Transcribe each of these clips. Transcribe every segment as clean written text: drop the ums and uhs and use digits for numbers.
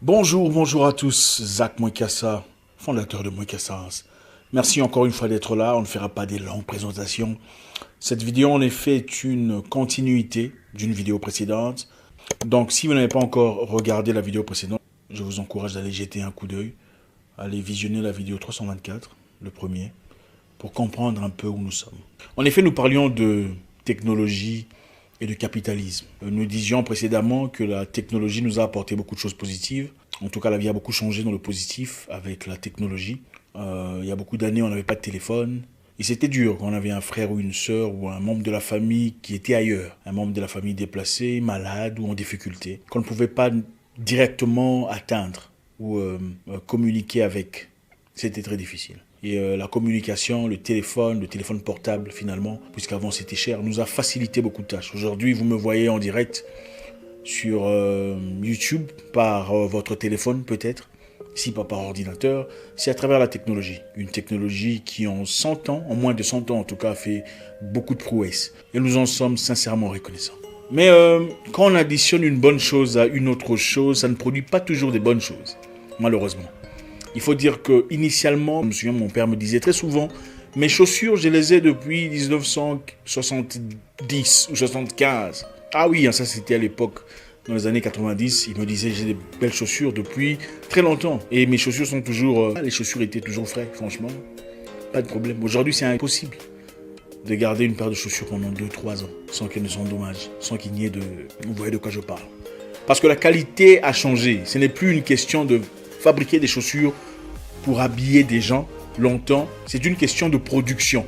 Bonjour à tous, Zach Moikassa, fondateur de Moikassa. Merci encore une fois d'être là, on ne fera pas des longues présentations. Cette vidéo en effet est une continuité d'une vidéo précédente. Donc si vous n'avez pas encore regardé la vidéo précédente, je vous encourage d'aller jeter un coup d'œil. Allez visionner la vidéo 324, le premier, pour comprendre un peu où nous sommes. En effet, nous parlions de technologie et de capitalisme. Nous disions précédemment que la technologie nous a apporté beaucoup de choses positives. En tout cas, la vie a beaucoup changé dans le positif avec la technologie. Il y a beaucoup d'années, on n'avait pas de téléphone. Et c'était dur quand on avait un frère ou une sœur ou un membre de la famille qui était ailleurs. Un membre de la famille déplacé, malade ou en difficulté. Qu'on ne pouvait pas directement atteindre ou communiquer avec. C'était très difficile. Et la communication, le téléphone portable finalement, puisqu'avant c'était cher, nous a facilité beaucoup de tâches. Aujourd'hui, vous me voyez en direct sur YouTube par votre téléphone peut-être, si pas par ordinateur, c'est à travers la technologie. Une technologie qui en 100 ans, en moins de 100 ans en tout cas, a fait beaucoup de prouesses. Et nous en sommes sincèrement reconnaissants. Mais quand on additionne une bonne chose à une autre chose, ça ne produit pas toujours des bonnes choses, malheureusement. Il faut dire que initialement, je me souviens, mon père me disait très souvent, mes chaussures, je les ai depuis 1970 ou 75. Ah oui, ça c'était à l'époque, dans les années 90. Il me disait, j'ai des belles chaussures depuis très longtemps. Et mes chaussures sont toujours... les chaussures étaient toujours frais, franchement. Pas de problème. Aujourd'hui, c'est impossible de garder une paire de chaussures pendant 2-3 ans sans qu'elles ne s'endommagent, sans qu'il n'y ait de... Vous voyez de quoi je parle. Parce que la qualité a changé. Ce n'est plus une question de fabriquer des chaussures pour habiller des gens longtemps. C'est une question de production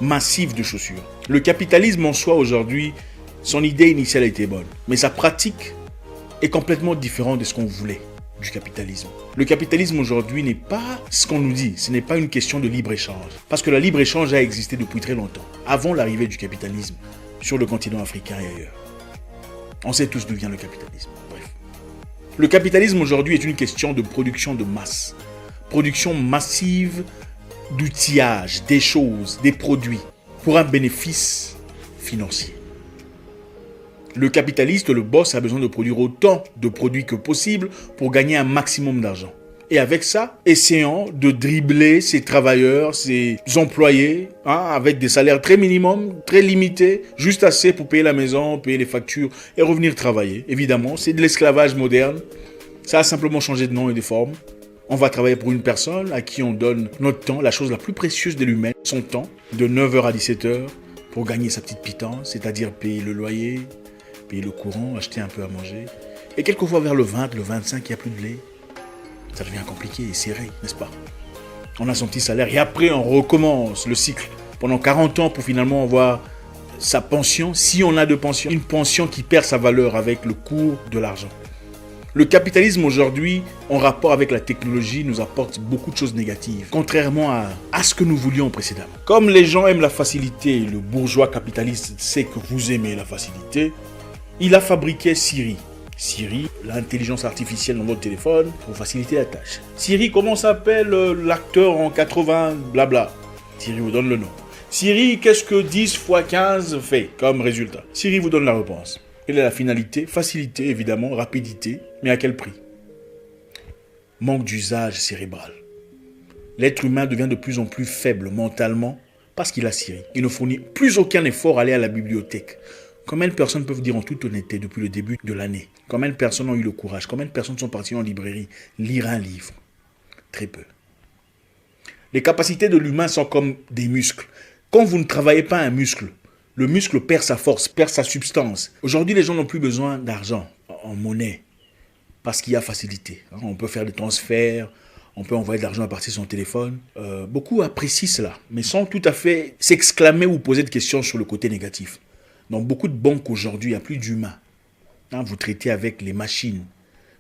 massive de chaussures. Le capitalisme en soi aujourd'hui, son idée initiale était bonne, mais sa pratique est complètement différente de ce qu'on voulait du capitalisme. Le capitalisme aujourd'hui n'est pas ce qu'on nous dit, ce n'est pas une question de libre-échange. Parce que la libre-échange a existé depuis très longtemps, avant l'arrivée du capitalisme sur le continent africain et ailleurs. On sait tous d'où vient le capitalisme. Bref. Le capitalisme aujourd'hui est une question de production de masse. Production massive d'outillage, des choses, des produits, pour un bénéfice financier. Le capitaliste, le boss, a besoin de produire autant de produits que possible pour gagner un maximum d'argent. Et avec ça, essayant de dribbler ses travailleurs, ses employés, avec des salaires très minimums, très limités, juste assez pour payer la maison, payer les factures et revenir travailler. Évidemment, c'est de l'esclavage moderne. Ça a simplement changé de nom et de forme. On va travailler pour une personne à qui on donne notre temps, la chose la plus précieuse de l'humain, son temps, de 9h à 17h, pour gagner sa petite pitance, c'est-à-dire payer le loyer, payer le courant, acheter un peu à manger. Et quelquefois vers le 20, le 25, il n'y a plus de lait. Ça devient compliqué et serré, n'est-ce pas? On a son petit salaire et après on recommence le cycle pendant 40 ans pour finalement avoir sa pension, si on a de pension, une pension qui perd sa valeur avec le cours de l'argent. Le capitalisme aujourd'hui, en rapport avec la technologie, nous apporte beaucoup de choses négatives, contrairement à ce que nous voulions précédemment. Comme les gens aiment la facilité, le bourgeois capitaliste sait que vous aimez la facilité, il a fabriqué Siri. Siri, l'intelligence artificielle dans votre téléphone pour faciliter la tâche. Siri, comment s'appelle l'acteur en 80, blabla. Siri vous donne le nom. Siri, qu'est-ce que 10 fois 15 fait comme résultat? Siri vous donne la réponse. Quelle est la finalité? Facilité, évidemment, rapidité, mais à quel prix? Manque d'usage cérébral. L'être humain devient de plus en plus faible mentalement parce qu'il a Siri. Il ne fournit plus aucun effort à aller à la bibliothèque. Combien de personnes peuvent dire en toute honnêteté depuis le début de l'année? Combien de personnes ont eu le courage? Combien de personnes sont parties en librairie lire un livre? Très peu. Les capacités de l'humain sont comme des muscles. Quand vous ne travaillez pas un muscle, le muscle perd sa force, perd sa substance. Aujourd'hui, les gens n'ont plus besoin d'argent en monnaie parce qu'il y a facilité. On peut faire des transferts, on peut envoyer de l'argent à partir de son téléphone. Beaucoup apprécient cela, mais sans tout à fait s'exclamer ou poser de questions sur le côté négatif. Dans beaucoup de banques aujourd'hui, il n'y a plus d'humains. Vous traitez avec les machines,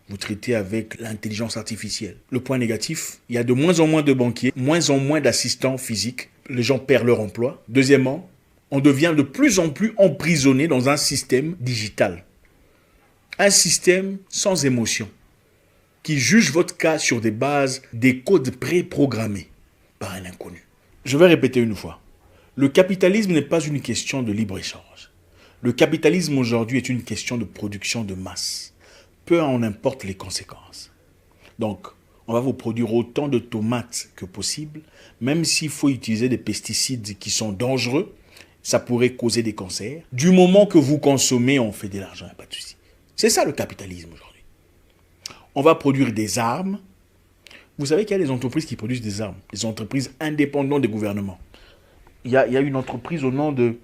vous traitez avec l'intelligence artificielle. Le point négatif, il y a de moins en moins de banquiers, moins en moins d'assistants physiques. Les gens perdent leur emploi. Deuxièmement, on devient de plus en plus emprisonné dans un système digital. Un système sans émotion, qui juge votre cas sur des bases, des codes préprogrammés par un inconnu. Je vais répéter une fois. Le capitalisme n'est pas une question de libre-échange. Le capitalisme aujourd'hui est une question de production de masse. peu en importe les conséquences. Donc, on va vous produire autant de tomates que possible, même s'il faut utiliser des pesticides qui sont dangereux, ça pourrait causer des cancers. Du moment que vous consommez, on fait de l'argent, pas de souci. C'est ça le capitalisme aujourd'hui. On va produire des armes. Vous savez qu'il y a des entreprises qui produisent des armes, des entreprises indépendantes des gouvernements. Il y a une entreprise au nom de...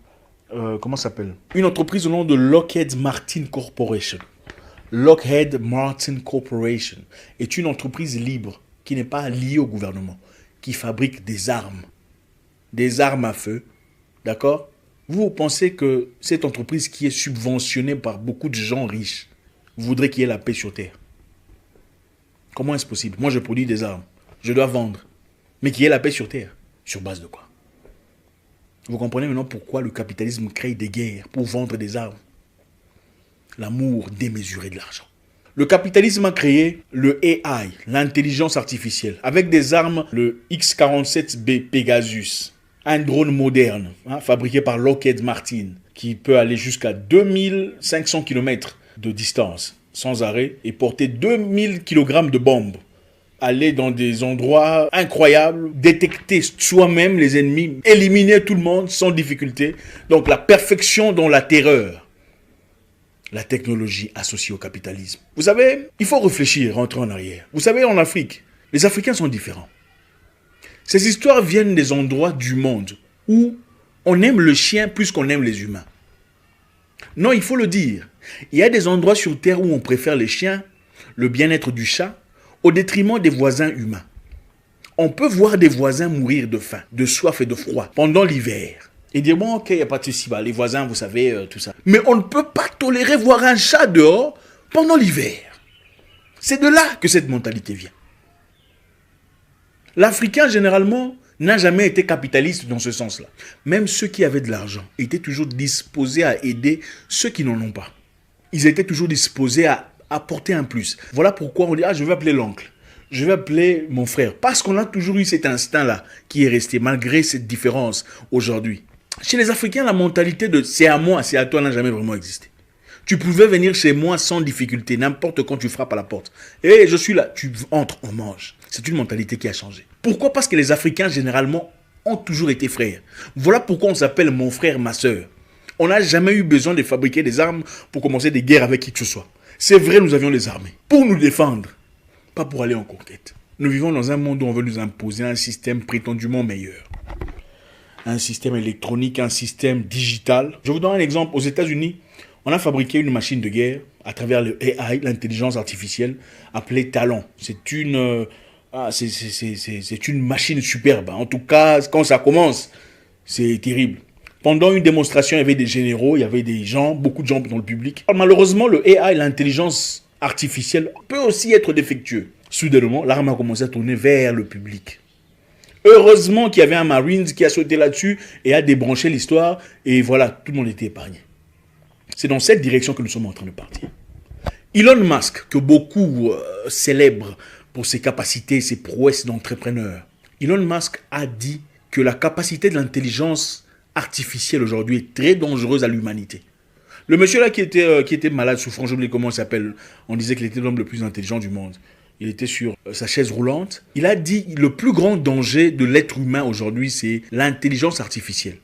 comment ça s'appelle? Une entreprise au nom de Lockheed Martin Corporation. Lockheed Martin Corporation est une entreprise libre qui n'est pas liée au gouvernement, qui fabrique des armes à feu. D'accord? Vous pensez que cette entreprise qui est subventionnée par beaucoup de gens riches voudrait qu'il y ait la paix sur Terre? Comment est-ce possible? Moi, je produis des armes. Je dois vendre. Mais qu'il y ait la paix sur Terre. Sur base de quoi? Vous comprenez maintenant pourquoi le capitalisme crée des guerres pour vendre des armes? L'amour démesuré de l'argent. Le capitalisme a créé le AI, l'intelligence artificielle, avec des armes, le X-47B Pegasus. Un drone moderne, fabriqué par Lockheed Martin, qui peut aller jusqu'à 2500 km de distance, sans arrêt, et porter 2000 kg de bombes. Aller dans des endroits incroyables, détecter soi-même les ennemis, éliminer tout le monde sans difficulté. Donc la perfection dans la terreur. La technologie associée au capitalisme. Vous savez, il faut réfléchir, rentrer en arrière. Vous savez, en Afrique, les Africains sont différents. Ces histoires viennent des endroits du monde où on aime le chien plus qu'on aime les humains. Non, il faut le dire. Il y a des endroits sur Terre où on préfère les chiens, le bien-être du chat, au détriment des voisins humains. On peut voir des voisins mourir de faim, de soif et de froid pendant l'hiver. Et dire, bon, ok, il n'y a pas de souci, les voisins, vous savez, tout ça. Mais on ne peut pas tolérer voir un chat dehors pendant l'hiver. C'est de là que cette mentalité vient. L'Africain, généralement, n'a jamais été capitaliste dans ce sens-là. Même ceux qui avaient de l'argent étaient toujours disposés à aider ceux qui n'en ont pas. Ils étaient toujours disposés à apporter un plus. Voilà pourquoi on dit, je vais appeler l'oncle, je vais appeler mon frère. Parce qu'on a toujours eu cet instinct-là qui est resté, malgré cette différence aujourd'hui. Chez les Africains, la mentalité de « c'est à moi, c'est à toi » n'a jamais vraiment existé. Tu pouvais venir chez moi sans difficulté, n'importe quand tu frappes à la porte. Et je suis là, tu entres, on mange. C'est une mentalité qui a changé. Pourquoi? Parce que les Africains, généralement, ont toujours été frères. Voilà pourquoi on s'appelle mon frère, ma soeur. On n'a jamais eu besoin de fabriquer des armes pour commencer des guerres avec qui que ce soit. C'est vrai, nous avions les armées pour nous défendre, pas pour aller en conquête. Nous vivons dans un monde où on veut nous imposer un système prétendument meilleur. Un système électronique, un système digital. Je vous donne un exemple. Aux États-Unis, on a fabriqué une machine de guerre à travers le AI, l'intelligence artificielle, appelée Talon. C'est une machine superbe. En tout cas, quand ça commence, c'est terrible. Pendant une démonstration, il y avait des généraux, il y avait des gens, beaucoup de gens dans le public. Malheureusement, le AI, l'intelligence artificielle, peut aussi être défectueux. Soudainement, l'arme a commencé à tourner vers le public. Heureusement qu'il y avait un Marines qui a sauté là-dessus et a débranché l'histoire. Et voilà, tout le monde était épargné. C'est dans cette direction que nous sommes en train de partir. Elon Musk, que beaucoup célèbrent pour ses capacités, ses prouesses d'entrepreneur. Elon Musk a dit que la capacité de l'intelligence artificielle aujourd'hui est très dangereuse à l'humanité. Le monsieur là qui était malade, souffrant, je ne sais comment il s'appelle, on disait qu'il était l'homme le plus intelligent du monde. Il était sur sa chaise roulante. Il a dit le plus grand danger de l'être humain aujourd'hui, c'est l'intelligence artificielle.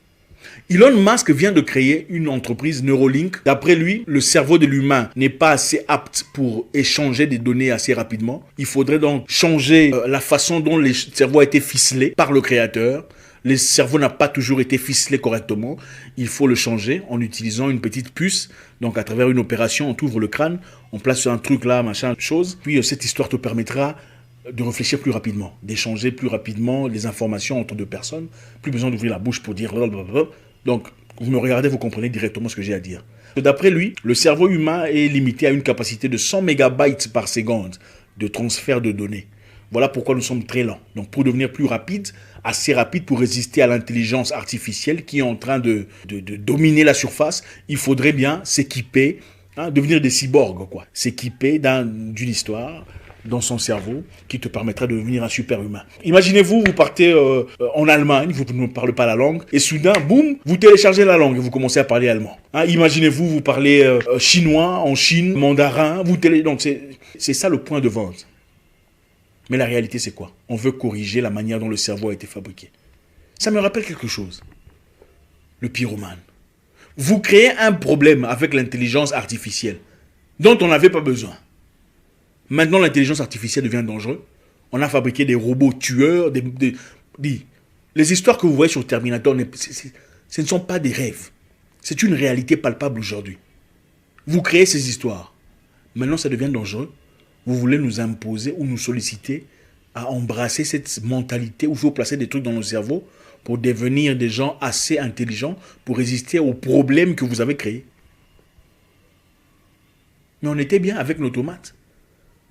Elon Musk vient de créer une entreprise, Neuralink. D'après lui, le cerveau de l'humain n'est pas assez apte pour échanger des données assez rapidement. Il faudrait donc changer la façon dont le cerveau a été ficelé par le créateur. Le cerveau n'a pas toujours été ficelé correctement. Il faut le changer en utilisant une petite puce. Donc à travers une opération, on t'ouvre le crâne, on place un truc là, machin, chose. Puis cette histoire te permettra de réfléchir plus rapidement, d'échanger plus rapidement les informations entre deux personnes. Plus besoin d'ouvrir la bouche pour dire blablabla. Donc vous me regardez, vous comprenez directement ce que j'ai à dire. D'après lui, le cerveau humain est limité à une capacité de 100 mégabytes par seconde de transfert de données. Voilà pourquoi nous sommes très lents. Donc pour devenir plus rapide, assez rapide pour résister à l'intelligence artificielle qui est en train de dominer la surface, il faudrait bien s'équiper, devenir des cyborgs, quoi. S'équiper d'une histoire dans son cerveau qui te permettra de devenir un super humain. Imaginez-vous, vous partez en Allemagne, vous ne parlez pas la langue, et soudain, boum, vous téléchargez la langue et vous commencez à parler allemand. Hein, imaginez-vous, vous parlez chinois en Chine, mandarin, donc c'est ça le point de vente. Mais la réalité, c'est quoi? On veut corriger la manière dont le cerveau a été fabriqué. Ça me rappelle quelque chose. Le pyromane. Vous créez un problème avec l'intelligence artificielle dont on n'avait pas besoin. Maintenant, l'intelligence artificielle devient dangereuse. On a fabriqué des robots tueurs. Les histoires que vous voyez sur Terminator, ce ne sont pas des rêves. C'est une réalité palpable aujourd'hui. Vous créez ces histoires. Maintenant, ça devient dangereux. Vous voulez nous imposer ou nous solliciter à embrasser cette mentalité où il faut placer des trucs dans nos cerveaux pour devenir des gens assez intelligents pour résister aux problèmes que vous avez créés. Mais on était bien avec nos tomates.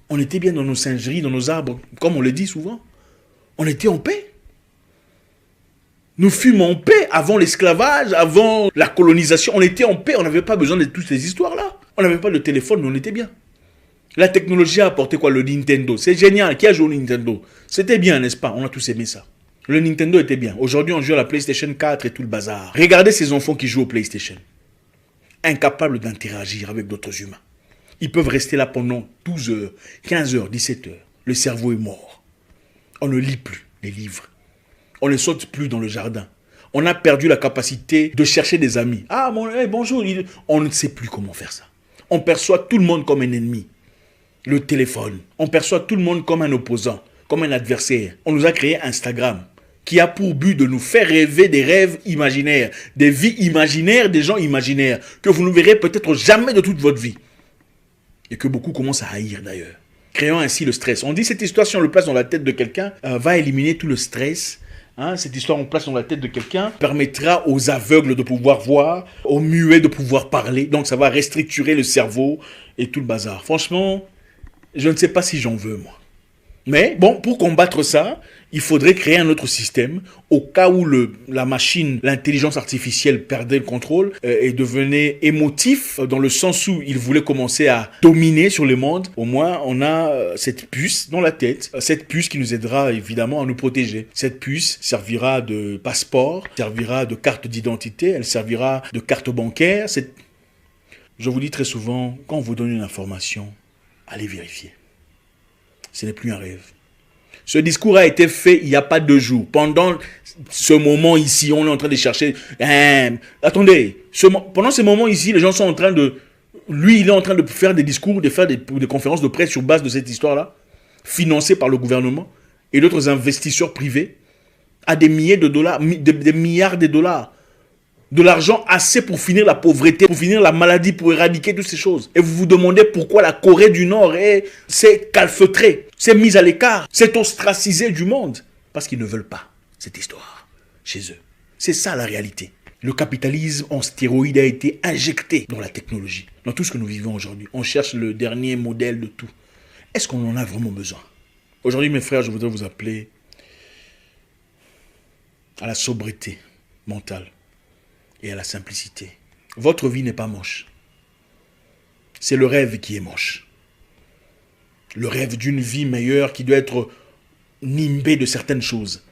On était bien dans nos singeries, dans nos arbres, comme on le dit souvent. On était en paix. Nous fûmes en paix avant l'esclavage, avant la colonisation. On était en paix, on n'avait pas besoin de toutes ces histoires-là. On n'avait pas de téléphone, mais on était bien. La technologie a apporté quoi? Le Nintendo. C'est génial. Qui a joué au Nintendo? C'était bien, n'est-ce pas? On a tous aimé ça. Le Nintendo était bien. Aujourd'hui, on joue à la PlayStation 4 et tout le bazar. Regardez ces enfants qui jouent au PlayStation. Incapables d'interagir avec d'autres humains. Ils peuvent rester là pendant 12 heures, 15 heures, 17 heures. Le cerveau est mort. On ne lit plus les livres. On ne saute plus dans le jardin. On a perdu la capacité de chercher des amis. Ah, bonjour. On ne sait plus comment faire ça. On perçoit tout le monde comme un ennemi. Le téléphone. On perçoit tout le monde comme un opposant, comme un adversaire. On nous a créé Instagram, qui a pour but de nous faire rêver des rêves imaginaires, des vies imaginaires, des gens imaginaires, que vous ne verrez peut-être jamais de toute votre vie. Et que beaucoup commencent à haïr d'ailleurs. Créant ainsi le stress. On dit cette histoire, si on le place dans la tête de quelqu'un, va éliminer tout le stress. Hein, cette histoire, on place dans la tête de quelqu'un, permettra aux aveugles de pouvoir voir, aux muets de pouvoir parler. Donc ça va restructurer le cerveau et tout le bazar. Franchement, je ne sais pas si j'en veux, moi. Mais bon, pour combattre ça, il faudrait créer un autre système au cas où la machine, l'intelligence artificielle perdait le contrôle et devenait émotif dans le sens où il voulait commencer à dominer sur le monde. Au moins, on a cette puce dans la tête, cette puce qui nous aidera évidemment à nous protéger. Cette puce servira de passeport, servira de carte d'identité, elle servira de carte bancaire. Je vous dis très souvent, quand on vous donne une information, allez vérifier. Ce n'est plus un rêve. Ce discours a été fait il n'y a pas 2 jours. Pendant ce moment ici, on est en train de chercher... attendez, pendant ce moment ici, les gens sont en train de... Lui, il est en train de faire des discours, de faire des conférences de presse sur base de cette histoire-là, financées par le gouvernement et d'autres investisseurs privés, à des milliers de dollars, des milliards de dollars. De l'argent assez pour finir la pauvreté, pour finir la maladie, pour éradiquer toutes ces choses. Et vous vous demandez pourquoi la Corée du Nord s'est calfeutrée, s'est mise à l'écart, s'est ostracisée du monde. Parce qu'ils ne veulent pas cette histoire chez eux. C'est ça la réalité. Le capitalisme en stéroïde a été injecté dans la technologie, dans tout ce que nous vivons aujourd'hui. On cherche le dernier modèle de tout. Est-ce qu'on en a vraiment besoin? Aujourd'hui, mes frères, je voudrais vous appeler à la sobriété mentale et à la simplicité. Votre vie n'est pas moche. C'est le rêve qui est moche. Le rêve d'une vie meilleure qui doit être nimbée de certaines choses.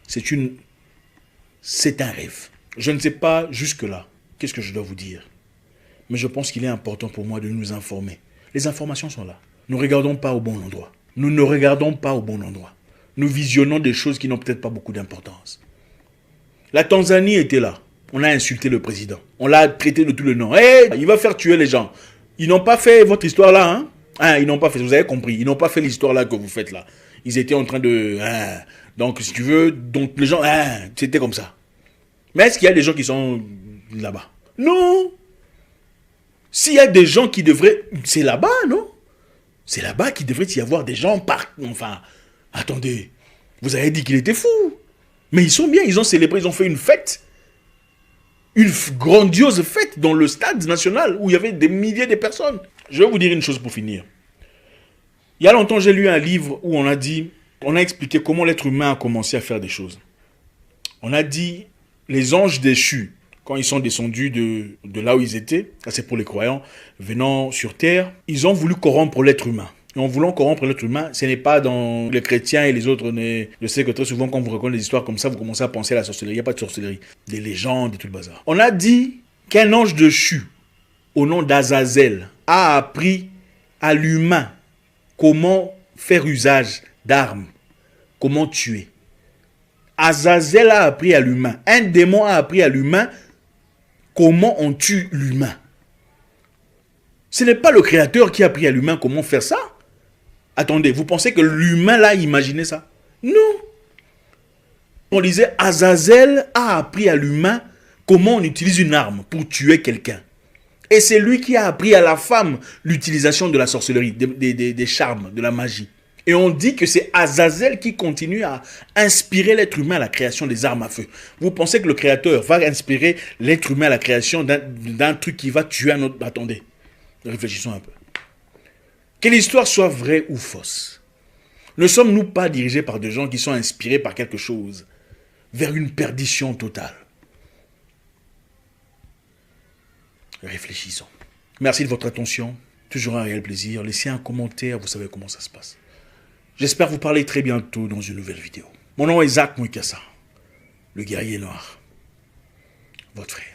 C'est un rêve. Je ne sais pas jusque-là qu'est-ce que je dois vous dire. Mais je pense qu'il est important pour moi de nous informer. Les informations sont là. Nous ne regardons pas au bon endroit. Nous ne regardons pas au bon endroit. Nous visionnons des choses qui n'ont peut-être pas beaucoup d'importance. La Tanzanie était là. On a insulté le président. On l'a traité de tout le nom. Hey, il va faire tuer les gens. Ils n'ont pas fait votre histoire là, hein? Ils n'ont pas fait, vous avez compris. Ils n'ont pas fait l'histoire là que vous faites là. Ils étaient en train de... donc, si tu veux, donc les gens... c'était comme ça. Mais est-ce qu'il y a des gens qui sont là-bas? Non. S'il y a des gens qui devraient... C'est là-bas, non? C'est là-bas qu'il devrait y avoir des gens Enfin, attendez. Vous avez dit qu'il était fou. Mais ils sont bien, ils ont célébré, ils ont fait une fête. Une grandiose fête dans le stade national où il y avait des milliers de personnes. Je vais vous dire une chose pour finir. Il y a longtemps, j'ai lu un livre où on a expliqué comment l'être humain a commencé à faire des choses. On a dit, les anges déchus, quand ils sont descendus de là où ils étaient, ça c'est pour les croyants, venant sur terre, ils ont voulu corrompre l'être humain. Et en voulant corrompre l'être humain, ce n'est pas dans les chrétiens et les autres. Je sais que très souvent, quand vous racontez des histoires comme ça, vous commencez à penser à la sorcellerie. Il n'y a pas de sorcellerie. Des légendes et tout le bazar. On a dit qu'un ange déchu, au nom d'Azazel, a appris à l'humain comment faire usage d'armes, comment tuer. Azazel a appris à l'humain. Un démon a appris à l'humain comment on tue l'humain. Ce n'est pas le créateur qui a appris à l'humain comment faire ça. Attendez, vous pensez que l'humain l'a imaginé ça? Non. On disait Azazel a appris à l'humain comment on utilise une arme pour tuer quelqu'un. Et c'est lui qui a appris à la femme l'utilisation de la sorcellerie, des charmes, de la magie. Et on dit que c'est Azazel qui continue à inspirer l'être humain à la création des armes à feu. Vous pensez que le créateur va inspirer l'être humain à la création d'un truc qui va tuer un autre? Attendez, réfléchissons un peu. Que l'histoire soit vraie ou fausse, ne sommes-nous pas dirigés par des gens qui sont inspirés par quelque chose vers une perdition totale? Réfléchissons. Merci de votre attention. Toujours un réel plaisir. Laissez un commentaire, vous savez comment ça se passe. J'espère vous parler très bientôt dans une nouvelle vidéo. Mon nom est Zach Mouikassa, le guerrier noir. Votre frère.